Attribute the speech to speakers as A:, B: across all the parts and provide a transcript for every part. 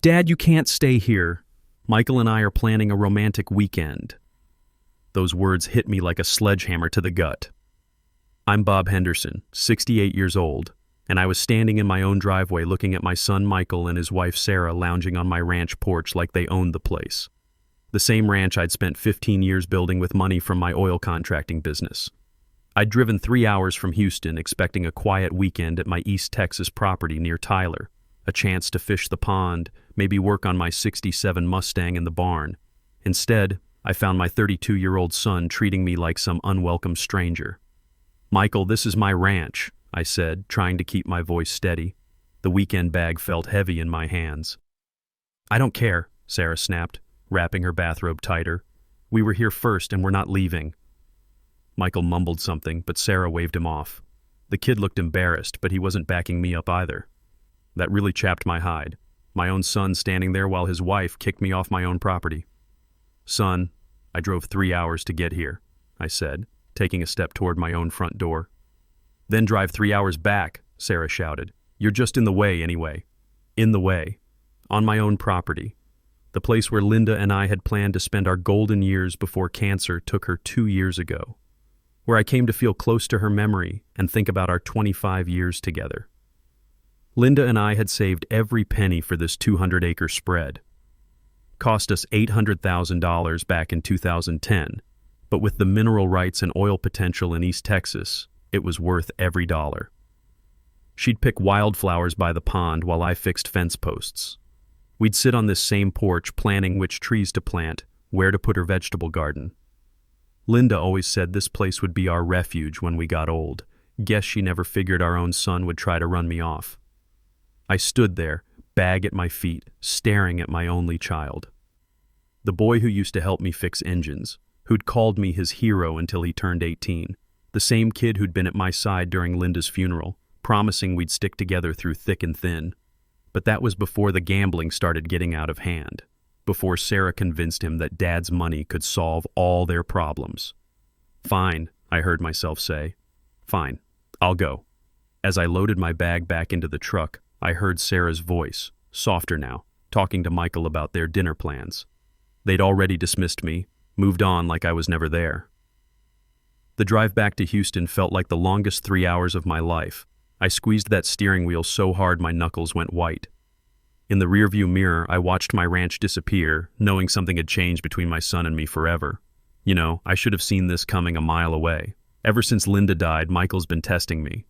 A: Dad, you can't stay here. Michael and I are planning a romantic weekend. Those words hit me like a sledgehammer to the gut. I'm Bob Henderson, 68 years old, and I was standing in my own driveway looking at my son Michael and his wife Sarah lounging on my ranch porch like they owned the place. The same ranch I'd spent 15 years building with money from my oil contracting business. I'd driven 3 hours from Houston expecting a quiet weekend at my East Texas property near Tyler, a chance to fish the pond, maybe work on my '67 Mustang in the barn. Instead, I found my 32-year-old son treating me like some unwelcome stranger. "Michael, this is my ranch," I said, trying to keep my voice steady. The weekend bag felt heavy in my hands. "I don't care," Sarah snapped, wrapping her bathrobe tighter. "We were here first and we're not leaving." Michael mumbled something, but Sarah waved him off. The kid looked embarrassed, but he wasn't backing me up either. That really chapped my hide. My own son standing there while his wife kicked me off my own property. "Son, I drove 3 hours to get here," I said, taking a step toward my own front door. "Then drive 3 hours back," Sarah shouted. "You're just in the way anyway." In the way. On my own property. The place where Linda and I had planned to spend our golden years before cancer took her 2 years ago. Where I came to feel close to her memory and think about our 25 years together. Linda and I had saved every penny for this 200-acre spread. Cost us $800,000 back in 2010, but with the mineral rights and oil potential in East Texas, it was worth every dollar. She'd pick wildflowers by the pond while I fixed fence posts. We'd sit on this same porch planning which trees to plant, where to put her vegetable garden. Linda always said this place would be our refuge when we got old. Guess she never figured our own son would try to run me off. I stood there, bag at my feet, staring at my only child. The boy who used to help me fix engines, who'd called me his hero until he turned 18. The same kid who'd been at my side during Linda's funeral, promising we'd stick together through thick and thin. But that was before the gambling started getting out of hand. Before Sarah convinced him that Dad's money could solve all their problems. "Fine," I heard myself say. "Fine, I'll go." As I loaded my bag back into the truck, I heard Sarah's voice, softer now, talking to Michael about their dinner plans. They'd already dismissed me, moved on like I was never there. The drive back to Houston felt like the longest 3 hours of my life. I squeezed that steering wheel so hard my knuckles went white. In the rearview mirror, I watched my ranch disappear, knowing something had changed between my son and me forever. You know, I should have seen this coming a mile away. Ever since Linda died, Michael's been testing me.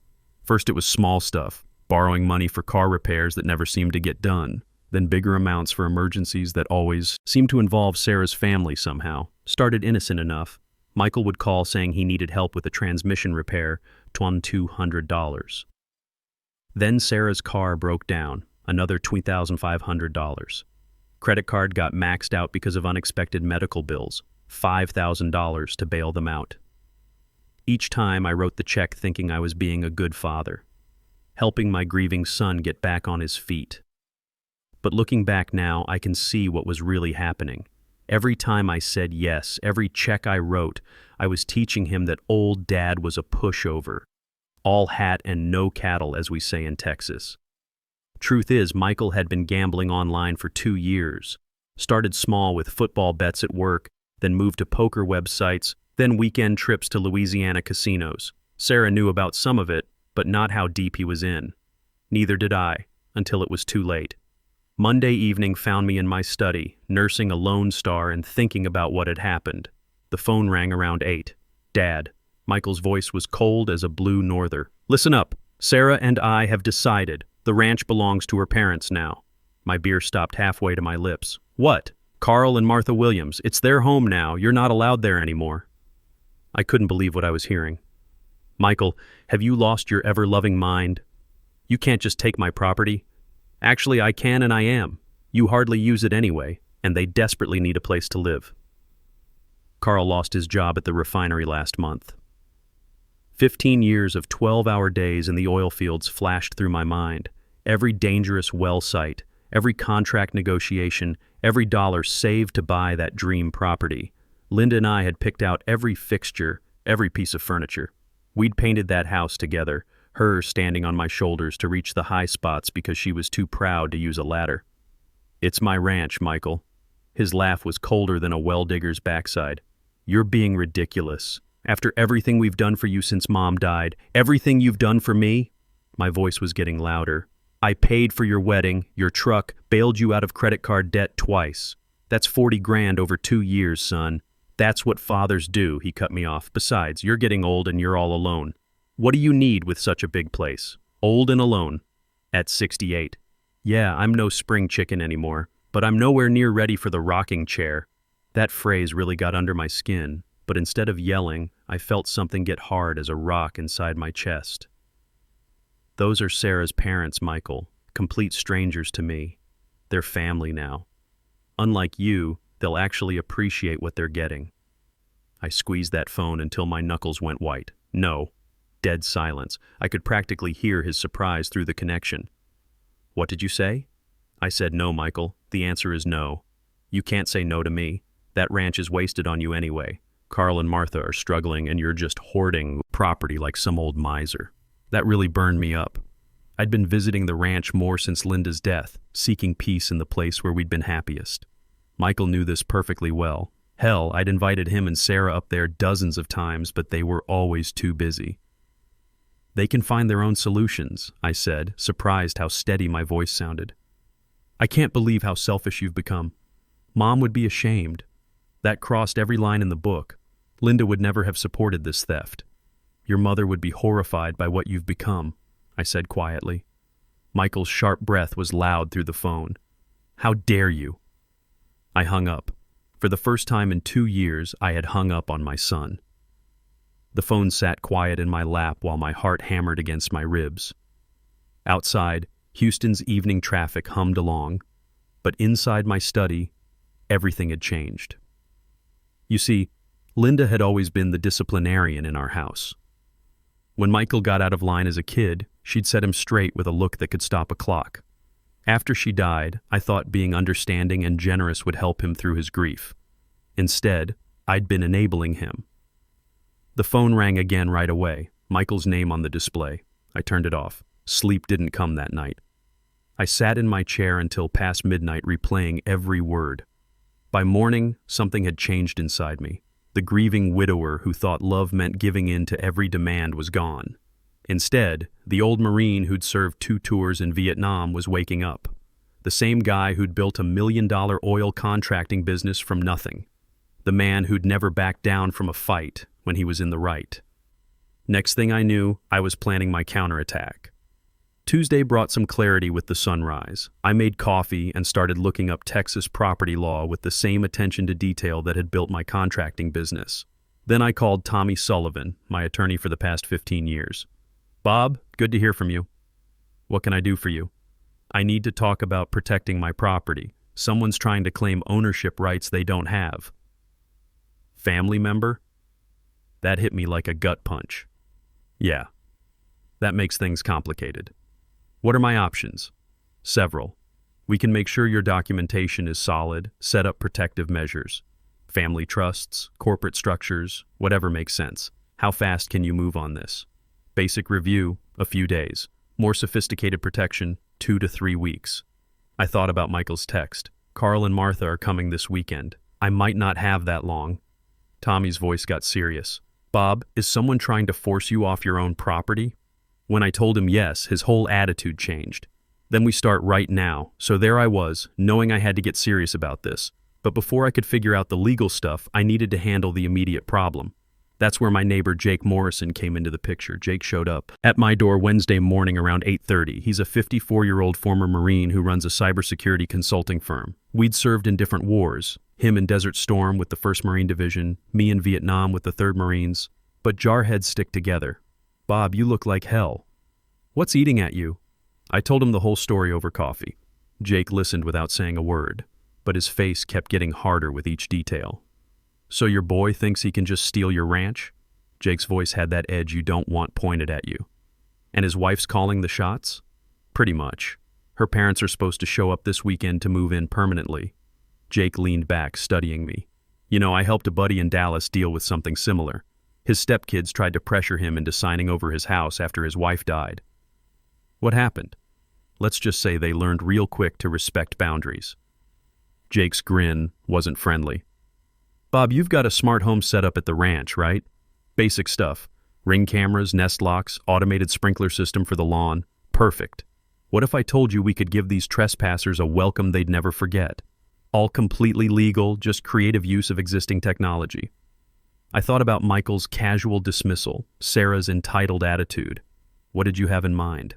A: First it was small stuff, borrowing money for car repairs that never seemed to get done, then bigger amounts for emergencies that always seemed to involve Sarah's family somehow. Started innocent enough. Michael would call saying he needed help with a transmission repair, $2,200. Then Sarah's car broke down. Another $2,500. Credit card got maxed out because of unexpected medical bills, $5,000 to bail them out. Each time I wrote the check thinking I was being a good father, helping my grieving son get back on his feet. But looking back now, I can see what was really happening. Every time I said yes, every check I wrote, I was teaching him that old Dad was a pushover. All hat and no cattle, as we say in Texas. Truth is, Michael had been gambling online for 2 years. Started small with football bets at work, then moved to poker websites, then weekend trips to Louisiana casinos. Sarah knew about some of it, but not how deep he was in. Neither did I, until it was too late. Monday evening found me in my study, nursing a Lone Star and thinking about what had happened. The phone rang around 8. "Dad." Michael's voice was cold as a blue norther. "Listen up. Sarah and I have decided. The ranch belongs to her parents now." My beer stopped halfway to my lips. "What?" "Carl and Martha Williams. It's their home now. You're not allowed there anymore." I couldn't believe what I was hearing. "Michael, have you lost your ever-loving mind? You can't just take my property." "Actually, I can and I am. You hardly use it anyway, and they desperately need a place to live." Carl lost his job at the refinery last month. 15 years of 12-hour days in the oil fields flashed through my mind. Every dangerous well site, every contract negotiation, every dollar saved to buy that dream property. Linda and I had picked out every fixture, every piece of furniture. We'd painted that house together, her standing on my shoulders to reach the high spots because she was too proud to use a ladder. It's my ranch, Michael. His laugh was colder than a well-digger's backside. You're being ridiculous. After everything we've done for you since Mom died, everything you've done for me? My voice was getting louder. I paid for your wedding, your truck, bailed you out of credit card debt twice. That's 40 grand over 2 years, son. That's what fathers do, he cut me off. Besides, you're getting old and you're all alone. What do you need with such a big place? Old and alone. At 68. Yeah, I'm no spring chicken anymore, but I'm nowhere near ready for the rocking chair. That phrase really got under my skin, but instead of yelling, I felt something get hard as a rock inside my chest. Those are Sarah's parents, Michael, complete strangers to me. They're family now. Unlike you, they'll actually appreciate what they're getting. I squeezed that phone until my knuckles went white. No. Dead silence. I could practically hear his surprise through the connection. What did you say? I said no, Michael. The answer is no. You can't say no to me. That ranch is wasted on you anyway. Carl and Martha are struggling and you're just hoarding property like some old miser. That really burned me up. I'd been visiting the ranch more since Linda's death, seeking peace in the place where we'd been happiest. Michael knew this perfectly well. Hell, I'd invited him and Sarah up there dozens of times, but they were always too busy. They can find their own solutions, I said, surprised how steady my voice sounded. I can't believe how selfish you've become. Mom would be ashamed. That crossed every line in the book. Linda would never have supported this theft. Your mother would be horrified by what you've become, I said quietly. Michael's sharp breath was loud through the phone. How dare you? I hung up. For the first time in 2 years, I had hung up on my son. The phone sat quiet in my lap while my heart hammered against my ribs. Outside, Houston's evening traffic hummed along, but inside my study, everything had changed. You see, Linda had always been the disciplinarian in our house. When Michael got out of line as a kid, she'd set him straight with a look that could stop a clock. After she died, I thought being understanding and generous would help him through his grief. Instead, I'd been enabling him. The phone rang again right away, Michael's name on the display. I turned it off. Sleep didn't come that night. I sat in my chair until past midnight replaying every word. By morning, something had changed inside me. The grieving widower who thought love meant giving in to every demand was gone. Instead, the old Marine who'd served 2 tours in Vietnam was waking up. The same guy who'd built $1 million oil contracting business from nothing. The man who'd never backed down from a fight when he was in the right. Next thing I knew, I was planning my counterattack. Tuesday brought some clarity with the sunrise. I made coffee and started looking up Texas property law with the same attention to detail that had built my contracting business. Then I called Tommy Sullivan, my attorney for the past 15 years. Bob, good to hear from you. What can I do for you? I need to talk about protecting my property. Someone's trying to claim ownership rights they don't have. Family member? That hit me like a gut punch. Yeah, that makes things complicated. What are my options? Several. We can make sure your documentation is solid, set up protective measures. Family trusts, corporate structures, whatever makes sense. How fast can you move on this? Basic review, a few days. More sophisticated protection, 2 to 3 weeks. I thought about Michael's text. Carl and Martha are coming this weekend. I might not have that long. Tommy's voice got serious. Bob, is someone trying to force you off your own property? When I told him yes, his whole attitude changed. Then we start right now, so there I was, knowing I had to get serious about this. But before I could figure out the legal stuff, I needed to handle the immediate problem. That's where my neighbor Jake Morrison came into the picture. Jake showed up at my door Wednesday morning around 8:30. He's a 54-year-old former Marine who runs a cybersecurity consulting firm. We'd served in different wars, him in Desert Storm with the 1st Marine Division, me in Vietnam with the 3rd Marines. But jarheads stick together. Bob, you look like hell. What's eating at you? I told him the whole story over coffee. Jake listened without saying a word, but his face kept getting harder with each detail. So your boy thinks he can just steal your ranch? Jake's voice had that edge you don't want pointed at you. And his wife's calling the shots? Pretty much. Her parents are supposed to show up this weekend to move in permanently. Jake leaned back, studying me. You know, I helped a buddy in Dallas deal with something similar. His stepkids tried to pressure him into signing over his house after his wife died. What happened? Let's just say they learned real quick to respect boundaries. Jake's grin wasn't friendly. Bob, you've got a smart home set up at the ranch, right? Basic stuff. Ring cameras, nest locks, automated sprinkler system for the lawn. Perfect. What if I told you we could give these trespassers a welcome they'd never forget? All completely legal, just creative use of existing technology. I thought about Michael's casual dismissal, Sarah's entitled attitude. What did you have in mind?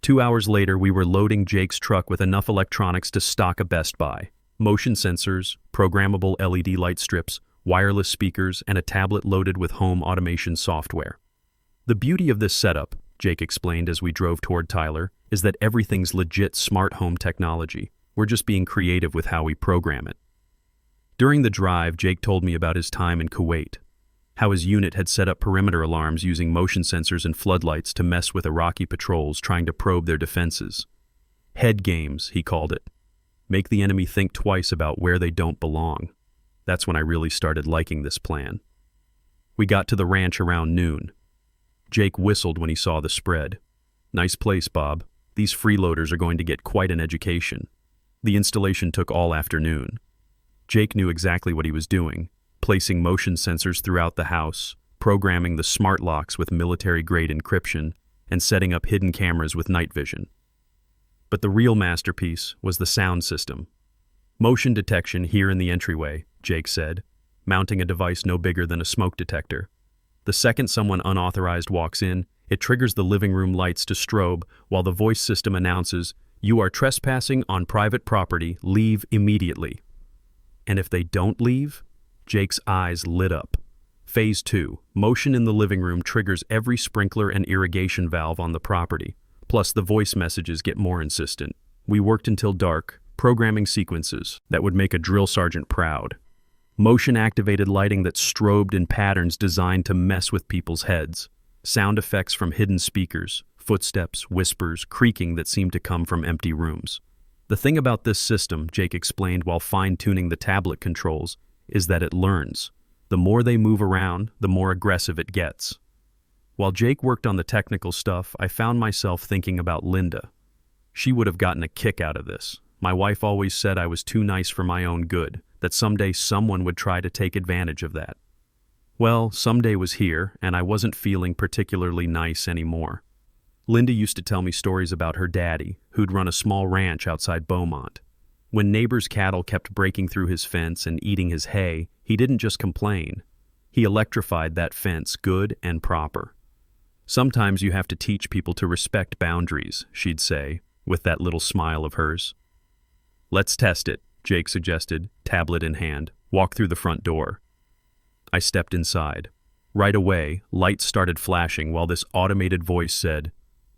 A: 2 hours later, we were loading Jake's truck with enough electronics to stock a Best Buy. Motion sensors, programmable LED light strips, wireless speakers, and a tablet loaded with home automation software. The beauty of this setup, Jake explained as we drove toward Tyler, is that everything's legit smart home technology. We're just being creative with how we program it. During the drive, Jake told me about his time in Kuwait, how his unit had set up perimeter alarms using motion sensors and floodlights to mess with Iraqi patrols trying to probe their defenses. Head games, he called it. Make the enemy think twice about where they don't belong. That's when I really started liking this plan. We got to the ranch around noon. Jake whistled when he saw the spread. Nice place, Bob. These freeloaders are going to get quite an education. The installation took all afternoon. Jake knew exactly what he was doing, placing motion sensors throughout the house, programming the smart locks with military-grade encryption, and setting up hidden cameras with night vision. But the real masterpiece was the sound system. Motion detection here in the entryway, Jake said, mounting a device no bigger than a smoke detector. The second someone unauthorized walks in, it triggers the living room lights to strobe while the voice system announces, "You are trespassing on private property, leave immediately." And if they don't leave? Jake's eyes lit up. Phase 2, motion in the living room triggers every sprinkler and irrigation valve on the property. Plus the voice messages get more insistent. We worked until dark, programming sequences that would make a drill sergeant proud. Motion-activated lighting that strobed in patterns designed to mess with people's heads. Sound effects from hidden speakers, footsteps, whispers, creaking that seemed to come from empty rooms. The thing about this system, Jake explained while fine-tuning the tablet controls, is that it learns. The more they move around, the more aggressive it gets. While Jake worked on the technical stuff, I found myself thinking about Linda. She would have gotten a kick out of this. My wife always said I was too nice for my own good, that someday someone would try to take advantage of that. Well, someday was here, and I wasn't feeling particularly nice anymore. Linda used to tell me stories about her daddy, who'd run a small ranch outside Beaumont. When neighbors' cattle kept breaking through his fence and eating his hay, he didn't just complain. He electrified that fence good and proper. Sometimes you have to teach people to respect boundaries, she'd say, with that little smile of hers. Let's test it, Jake suggested, tablet in hand. Walk through the front door. I stepped inside. Right away, lights started flashing while this automated voice said,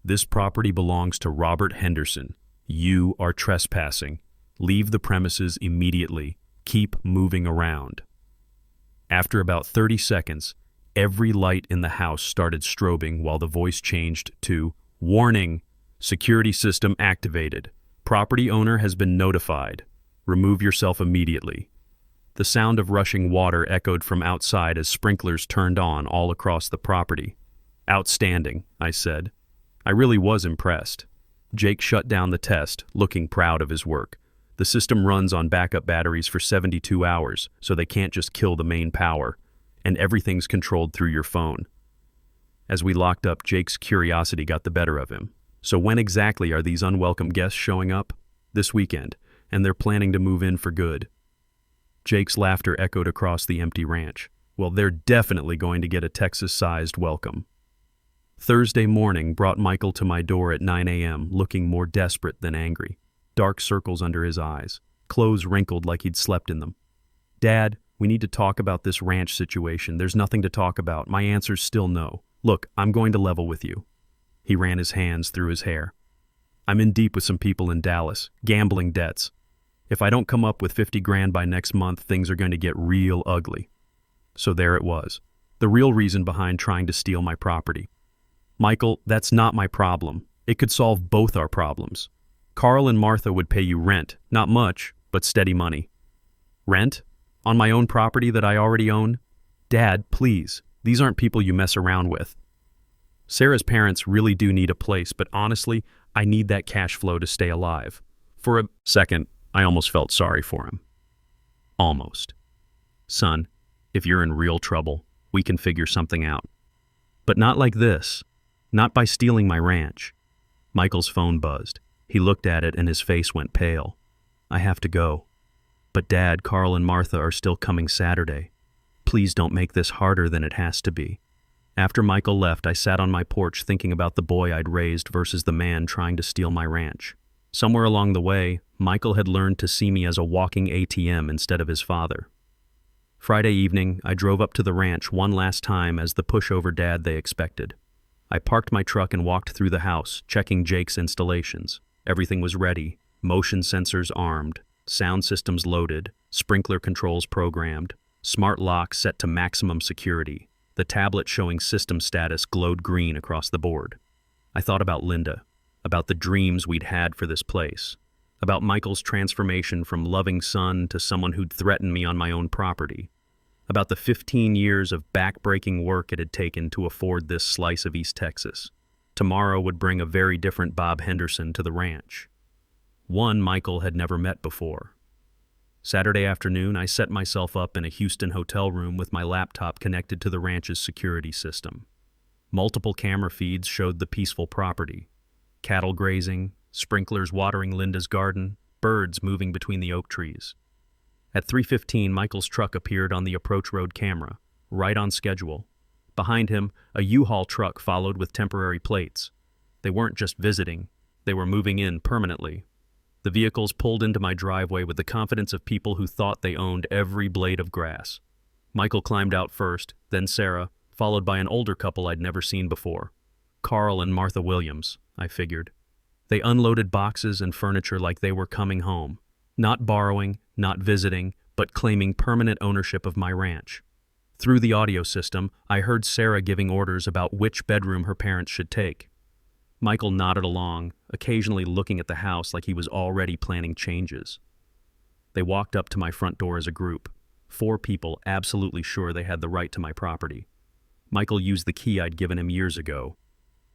A: "This property belongs to Robert Henderson. You are trespassing. Leave the premises immediately. Keep moving around." After about 30 seconds, every light in the house started strobing while the voice changed to, "Warning! Security system activated. Property owner has been notified. Remove yourself immediately." The sound of rushing water echoed from outside as sprinklers turned on all across the property. "Outstanding," I said. I really was impressed. Jake shut down the test, looking proud of his work. The system runs on backup batteries for 72 hours, so they can't just kill the main power, and everything's controlled through your phone. As we locked up, Jake's curiosity got the better of him. "So when exactly are these unwelcome guests showing up?" "This weekend, and they're planning to move in for good." Jake's laughter echoed across the empty ranch. "Well, they're definitely going to get a Texas-sized welcome." Thursday morning brought Michael to my door at 9 a.m., looking more desperate than angry. Dark circles under his eyes, clothes wrinkled like he'd slept in them. "Dad, we need to talk about this ranch situation. There's nothing to talk about. My answer's still no. Look, I'm going to level with you." He ran his hands through his hair. "I'm in deep with some people in Dallas, gambling debts. If I don't come up with 50 grand by next month, things are going to get real ugly." So there it was, the real reason behind trying to steal my property. "Michael, that's not my problem. It could solve both our problems. Carl and Martha would pay you rent, not much, but steady money." "Rent? On my own property that I already own?" "Dad, please, these aren't people you mess around with." Sarah's parents really do need a place, but honestly, I need that cash flow to stay alive. For a second, I almost felt sorry for him. Almost. Son, if you're in real trouble, we can figure something out. But not like this. Not by stealing my ranch. Michael's phone buzzed. He looked at it and his face went pale. I have to go. But Dad, Carl, and Martha are still coming Saturday. Please don't make this harder than it has to be. After Michael left, I sat on my porch thinking about the boy I'd raised versus the man trying to steal my ranch. Somewhere along the way, Michael had learned to see me as a walking ATM instead of his father. Friday evening, I drove up to the ranch one last time as the pushover dad they expected. I parked my truck and walked through the house, checking Jake's installations. Everything was ready, motion sensors armed, sound systems loaded, sprinkler controls programmed, smart locks set to maximum security. The tablet showing system status glowed green across the board. I thought about Linda, about the dreams we'd had for this place, about Michael's transformation from loving son to someone who'd threatened me on my own property, about the 15 years of back-breaking work it had taken to afford this slice of East Texas. Tomorrow would bring a very different Bob Henderson to the ranch. One Michael had never met before. Saturday afternoon, I set myself up in a Houston hotel room with my laptop connected to the ranch's security system. Multiple camera feeds showed the peaceful property. Cattle grazing, sprinklers watering Linda's garden, birds moving between the oak trees. At 3:15, Michael's truck appeared on the approach road camera, right on schedule. Behind him, a U-Haul truck followed with temporary plates. They weren't just visiting, they were moving in permanently. The vehicles pulled into my driveway with the confidence of people who thought they owned every blade of grass. Michael climbed out first, then Sarah, followed by an older couple I'd never seen before. Carl and Martha Williams, I figured. They unloaded boxes and furniture like they were coming home. Not borrowing, not visiting, but claiming permanent ownership of my ranch. Through the audio system, I heard Sarah giving orders about which bedroom her parents should take. Michael nodded along, occasionally looking at the house like he was already planning changes. They walked up to my front door as a group, 4 people absolutely sure they had the right to my property. Michael used the key I'd given him years ago,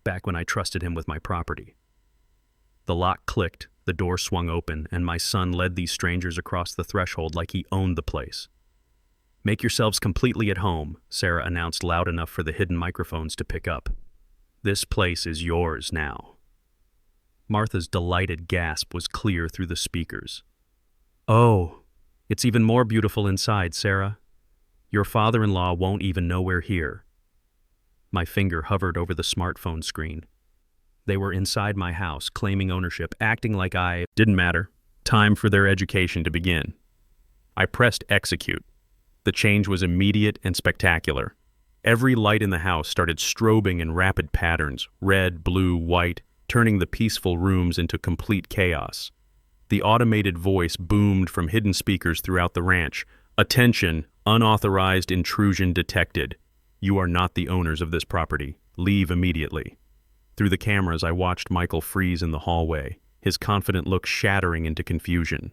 A: back when I trusted him with my property. The lock clicked, the door swung open, and my son led these strangers across the threshold like he owned the place. "Make yourselves completely at home," Sarah announced loud enough for the hidden microphones to pick up. "This place is yours now." Martha's delighted gasp was clear through the speakers. "Oh, it's even more beautiful inside, Sarah. Your father-in-law won't even know we're here." My finger hovered over the smartphone screen. They were inside my house, claiming ownership, acting like I didn't matter. Time for their education to begin. I pressed execute. The change was immediate and spectacular. Every light in the house started strobing in rapid patterns, red, blue, white, turning the peaceful rooms into complete chaos. The automated voice boomed from hidden speakers throughout the ranch. "Attention, unauthorized intrusion detected. You are not the owners of this property. Leave immediately." Through the cameras, I watched Michael freeze in the hallway, his confident look shattering into confusion.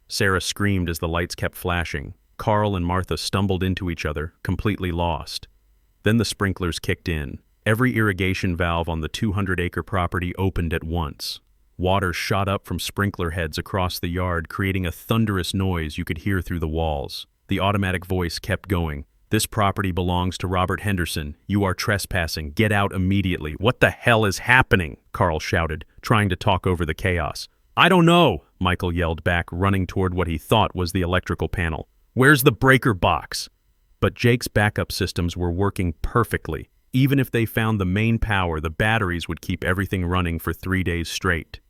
A: Sarah screamed as the lights kept flashing. Carl and Martha stumbled into each other, completely lost. Then the sprinklers kicked in. Every irrigation valve on the 200-acre property opened at once. Water shot up from sprinkler heads across the yard, creating a thunderous noise you could hear through the walls. The automatic voice kept going. "This property belongs to Robert Henderson. You are trespassing. Get out immediately." "What the hell is happening?" Carl shouted, trying to talk over the chaos. "I don't know," Michael yelled back, running toward what he thought was the electrical panel. "Where's the breaker box?" But Jake's backup systems were working perfectly. Even if they found the main power, the batteries would keep everything running for 3 days straight.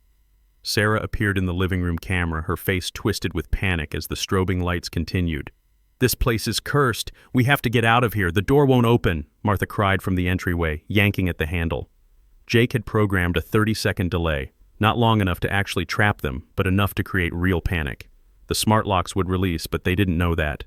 A: Sarah appeared in the living room camera, her face twisted with panic as the strobing lights continued. "This place is cursed. We have to get out of here. The door won't open," Martha cried from the entryway, yanking at the handle. Jake had programmed a 30-second delay, not long enough to actually trap them, but enough to create real panic. The smart locks would release, but they didn't know that.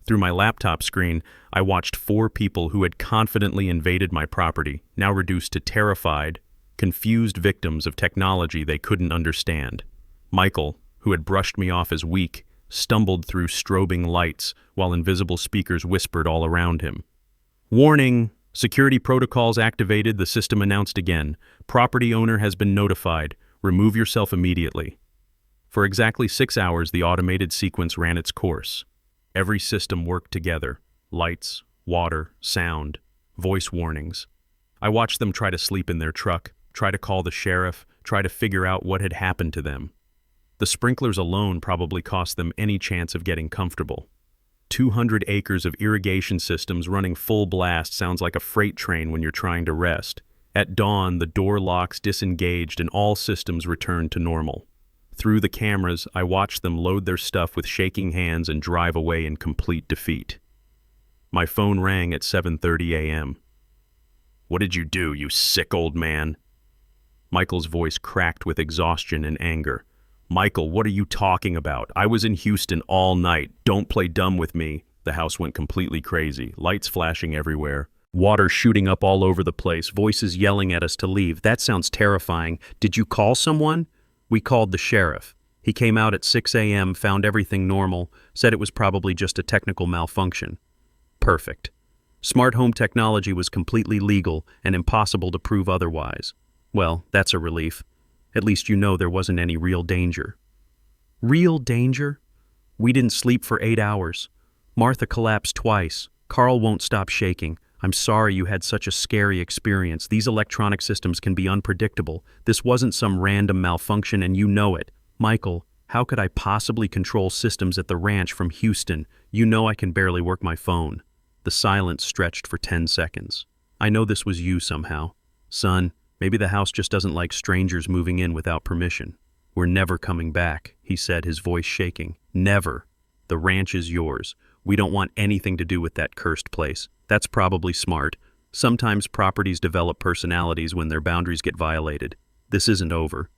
A: Through my laptop screen, I watched 4 people who had confidently invaded my property, now reduced to terrified, confused victims of technology they couldn't understand. Michael, who had brushed me off as weak, stumbled through strobing lights while invisible speakers whispered all around him. "Warning! Security protocols activated," the system announced again. "Property owner has been notified. Remove yourself immediately." For exactly 6 hours, the automated sequence ran its course. Every system worked together: lights, water, sound, voice warnings. I watched them try to sleep in their truck, try to call the sheriff, try to figure out what had happened to them. The sprinklers alone probably cost them any chance of getting comfortable. 200 acres of irrigation systems running full blast sounds like a freight train when you're trying to rest. At dawn, the door locks disengaged and all systems returned to normal. Through the cameras, I watched them load their stuff with shaking hands and drive away in complete defeat. My phone rang at 7:30 a.m. "What did you do, you sick old man?" Michael's voice cracked with exhaustion and anger. "Michael, what are you talking about? I was in Houston all night. Don't play dumb with me." The house went completely crazy, lights flashing everywhere, water shooting up all over the place, voices yelling at us to leave. "That sounds terrifying. Did you call someone?" "We called the sheriff. He came out at 6 a.m., found everything normal, said it was probably just a technical malfunction." Perfect. Smart home technology was completely legal and impossible to prove otherwise. Well, that's a relief. At least you know there wasn't any real danger. Real danger? We didn't sleep for 8 hours. Martha collapsed twice. Carl won't stop shaking. "I'm sorry you had such a scary experience. These electronic systems can be unpredictable. This wasn't some random malfunction and you know it." "Michael, how could I possibly control systems at the ranch from Houston? You know I can barely work my phone." The silence stretched for 10 seconds. "I know this was you somehow. Son, maybe the house just doesn't like strangers moving in without permission. We're never coming back," he said, his voice shaking. "Never. The ranch is yours. We don't want anything to do with that cursed place." "That's probably smart. Sometimes properties develop personalities when their boundaries get violated. This isn't over."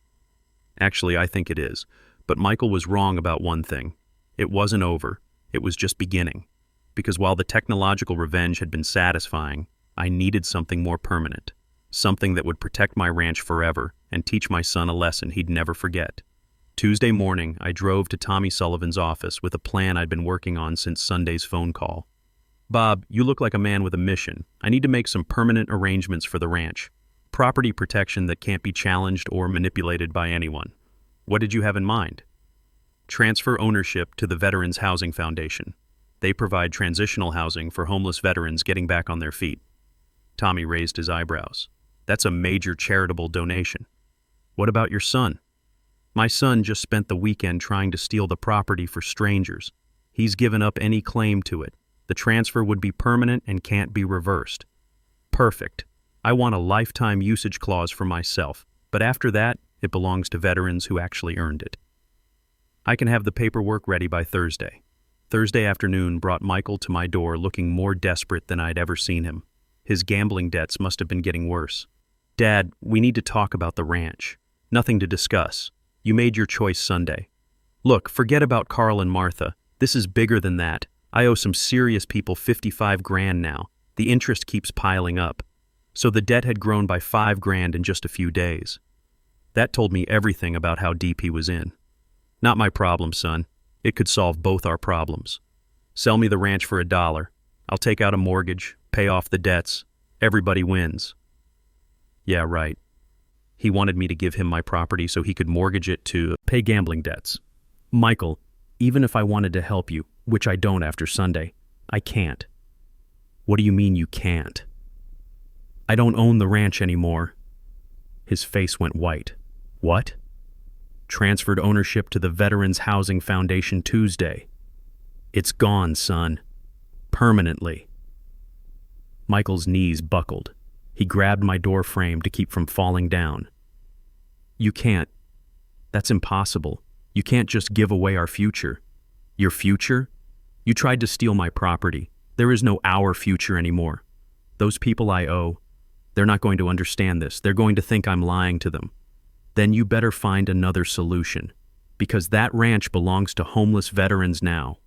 A: Actually, I think it is. But Michael was wrong about one thing. It wasn't over. It was just beginning. Because while the technological revenge had been satisfying, I needed something more permanent. Something that would protect my ranch forever and teach my son a lesson he'd never forget. Tuesday morning, I drove to Tommy Sullivan's office with a plan I'd been working on since Sunday's phone call. "Bob, you look like a man with a mission. I need to make some permanent arrangements for the ranch. Property protection that can't be challenged or manipulated by anyone." "What did you have in mind?" "Transfer ownership to the Veterans Housing Foundation. They provide transitional housing for homeless veterans getting back on their feet." Tommy raised his eyebrows. "That's a major charitable donation." "What about your son?" "My son just spent the weekend trying to steal the property for strangers. He's given up any claim to it. The transfer would be permanent and can't be reversed." "Perfect. I want a lifetime usage clause for myself, but after that, it belongs to veterans who actually earned it." "I can have the paperwork ready by Thursday." Thursday afternoon brought Michael to my door looking more desperate than I'd ever seen him. His gambling debts must have been getting worse. "Dad, we need to talk about the ranch." "Nothing to discuss. You made your choice Sunday." "Look, forget about Carl and Martha. This is bigger than that. I owe some serious people 55 grand now. The interest keeps piling up." So the debt had grown by 5 grand in just a few days. That told me everything about how deep he was in. "Not my problem, son. It could solve both our problems. Sell me the ranch for $1. I'll take out a mortgage, pay off the debts. Everybody wins." "Yeah, right." He wanted me to give him my property so he could mortgage it to pay gambling debts. "Michael, even if I wanted to help you, which I don't after Sunday, I can't." "What do you mean you can't?" "I don't own the ranch anymore." His face went white. "What?" "Transferred ownership to the Veterans Housing Foundation Tuesday. It's gone, son. Permanently." Michael's knees buckled. He grabbed my door frame to keep from falling down. "You can't. That's impossible. You can't just give away our future." "Your future? You tried to steal my property. There is no our future anymore. Those people I owe, they're not going to understand this. They're going to think I'm lying to them. Then you better find another solution, because that ranch belongs to homeless veterans now."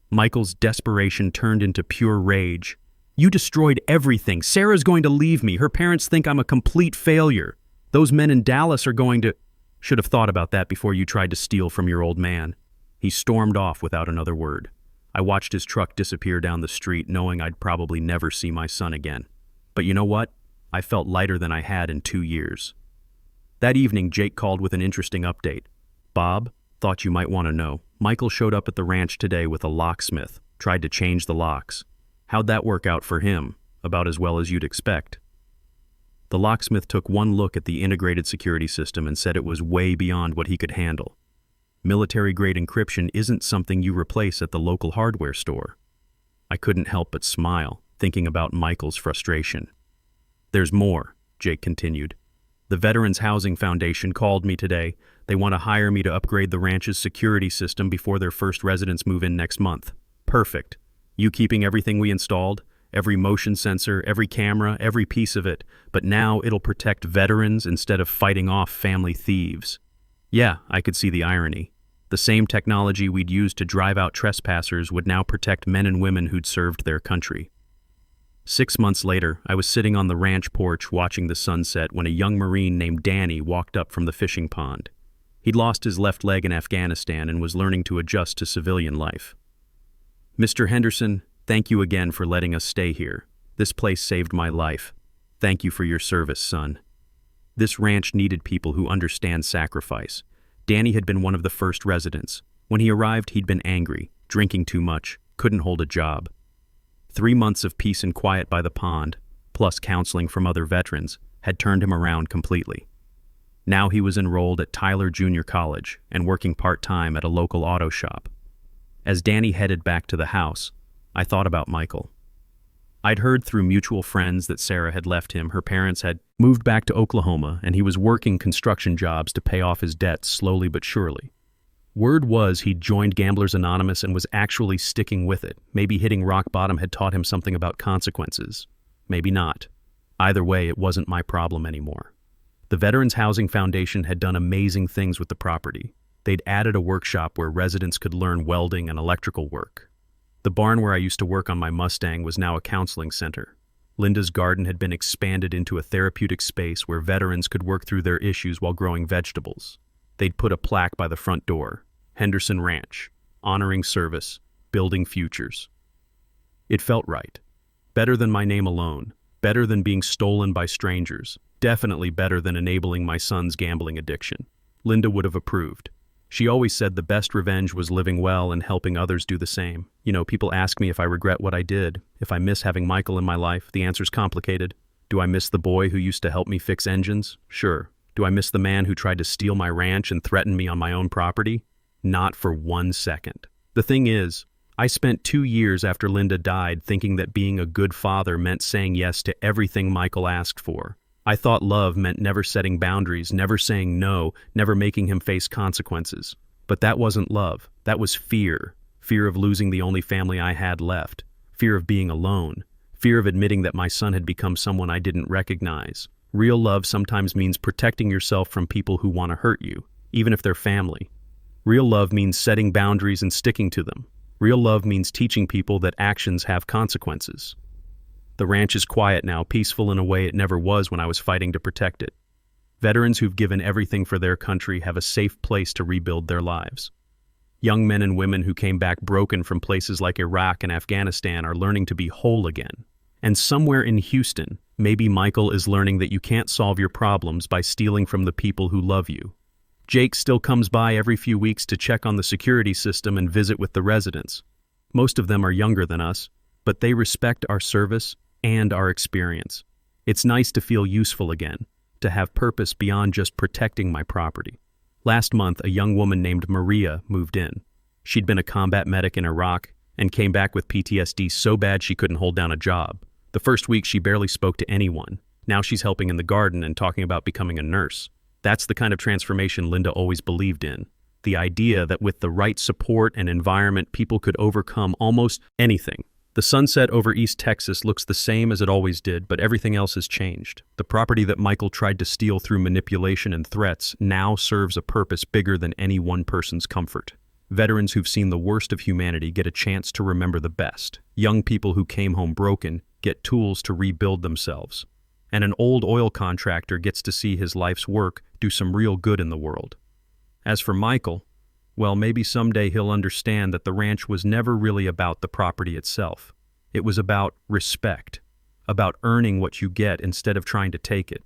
A: Michael's desperation turned into pure rage. "You destroyed everything. Sarah's going to leave me. Her parents think I'm a complete failure. Those men in Dallas are going to—" "Should have thought about that before you tried to steal from your old man." He stormed off without another word. I watched his truck disappear down the street, knowing I'd probably never see my son again. But you know what? I felt lighter than I had in 2 years. That evening, Jake called with an interesting update. "Bob, Thought you might want to know. Michael showed up at the ranch today with a locksmith, tried to change the locks. How'd that work out for him? About as well as you'd expect. The locksmith took one look at the integrated security system and said it was way beyond what he could handle. Military-grade encryption isn't something you replace at the local hardware store. I couldn't help but smile, thinking about Michael's frustration. There's more, Jake continued. The Veterans Housing Foundation called me today. They want to hire me to upgrade the ranch's security system before their first residents move in next month. Perfect. You keeping everything we installed? Every motion sensor, every camera, every piece of it. But now it'll protect veterans instead of fighting off family thieves. Yeah, I could see the irony. The same technology we'd used to drive out trespassers would now protect men and women who'd served their country. 6 months later, I was sitting on the ranch porch watching the sunset when a young Marine named Danny walked up from the fishing pond. He'd lost his left leg in Afghanistan and was learning to adjust to civilian life. Mr. Henderson, thank you again for letting us stay here. This place saved my life. Thank you for your service, son. This ranch needed people who understand sacrifice. Danny had been one of the first residents. When he arrived, he'd been angry, drinking too much, couldn't hold a job. 3 months of peace and quiet by the pond, plus counseling from other veterans, had turned him around completely. Now he was enrolled at Tyler Junior College and working part-time at a local auto shop. As Danny headed back to the house, I thought about Michael. I'd heard through mutual friends that Sarah had left him, her parents had moved back to Oklahoma, and he was working construction jobs to pay off his debts slowly but surely. Word was he'd joined Gamblers Anonymous and was actually sticking with it. Maybe hitting rock bottom had taught him something about consequences. Maybe not. Either way, it wasn't my problem anymore. The Veterans Housing Foundation had done amazing things with the property. They'd added a workshop where residents could learn welding and electrical work. The barn where I used to work on my Mustang was now a counseling center. Linda's garden had been expanded into a therapeutic space where veterans could work through their issues while growing vegetables. They'd put a plaque by the front door. Henderson Ranch, honoring service, building futures. It felt right. Better than my name alone. Better than being stolen by strangers. Definitely better than enabling my son's gambling addiction. Linda would have approved. She always said the best revenge was living well and helping others do the same. You know, people ask me if I regret what I did, if I miss having Michael in my life. The answer's complicated. Do I miss the boy who used to help me fix engines? Sure. Do I miss the man who tried to steal my ranch and threaten me on my own property? Not for 1 second. The thing is, I spent 2 years after Linda died thinking that being a good father meant saying yes to everything Michael asked for. I thought love meant never setting boundaries, never saying no, never making him face consequences. But that wasn't love. That was fear. Fear of losing the only family I had left. Fear of being alone. Fear of admitting that my son had become someone I didn't recognize. Real love sometimes means protecting yourself from people who want to hurt you, even if they're family. Real love means setting boundaries and sticking to them. Real love means teaching people that actions have consequences. The ranch is quiet now, peaceful in a way it never was when I was fighting to protect it. Veterans who've given everything for their country have a safe place to rebuild their lives. Young men and women who came back broken from places like Iraq and Afghanistan are learning to be whole again. And somewhere in Houston, maybe Michael is learning that you can't solve your problems by stealing from the people who love you. Jake still comes by every few weeks to check on the security system and visit with the residents. Most of them are younger than us, but they respect our service and our experience. It's nice to feel useful again, to have purpose beyond just protecting my property. Last month, a young woman named Maria moved in. She'd been a combat medic in Iraq and came back with PTSD so bad she couldn't hold down a job. The first week, she barely spoke to anyone. Now she's helping in the garden and talking about becoming a nurse. That's the kind of transformation Linda always believed in. The idea that with the right support and environment, people could overcome almost anything. The sunset over East Texas looks the same as it always did, but everything else has changed. The property that Michael tried to steal through manipulation and threats now serves a purpose bigger than any one person's comfort. Veterans who've seen the worst of humanity get a chance to remember the best. Young people who came home broken get tools to rebuild themselves. And an old oil contractor gets to see his life's work do some real good in the world. As for Michael, well, maybe someday he'll understand that the ranch was never really about the property itself. It was about respect, about earning what you get instead of trying to take it,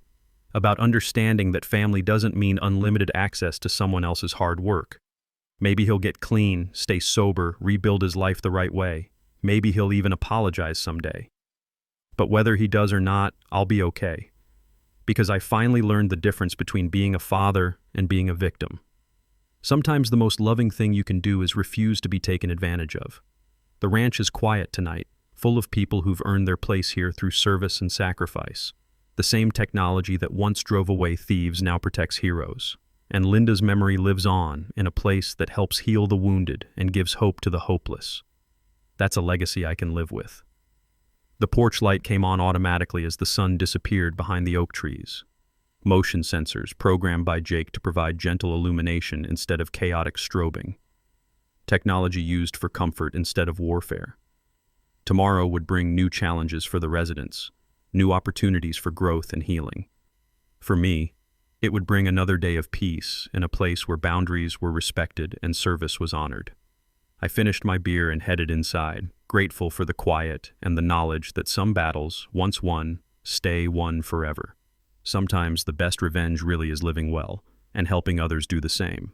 A: about understanding that family doesn't mean unlimited access to someone else's hard work. Maybe he'll get clean, stay sober, rebuild his life the right way. Maybe he'll even apologize someday. But whether he does or not, I'll be okay. Because I finally learned the difference between being a father and being a victim. Sometimes the most loving thing you can do is refuse to be taken advantage of. The ranch is quiet tonight, full of people who've earned their place here through service and sacrifice. The same technology that once drove away thieves now protects heroes. And Linda's memory lives on in a place that helps heal the wounded and gives hope to the hopeless. That's a legacy I can live with. The porch light came on automatically as the sun disappeared behind the oak trees. Motion sensors programmed by Jake to provide gentle illumination instead of chaotic strobing. Technology used for comfort instead of warfare. Tomorrow would bring new challenges for the residents, new opportunities for growth and healing. For me, it would bring another day of peace in a place where boundaries were respected and service was honored. I finished my beer and headed inside, grateful for the quiet and the knowledge that some battles, once won, stay won forever. Sometimes the best revenge really is living well and helping others do the same.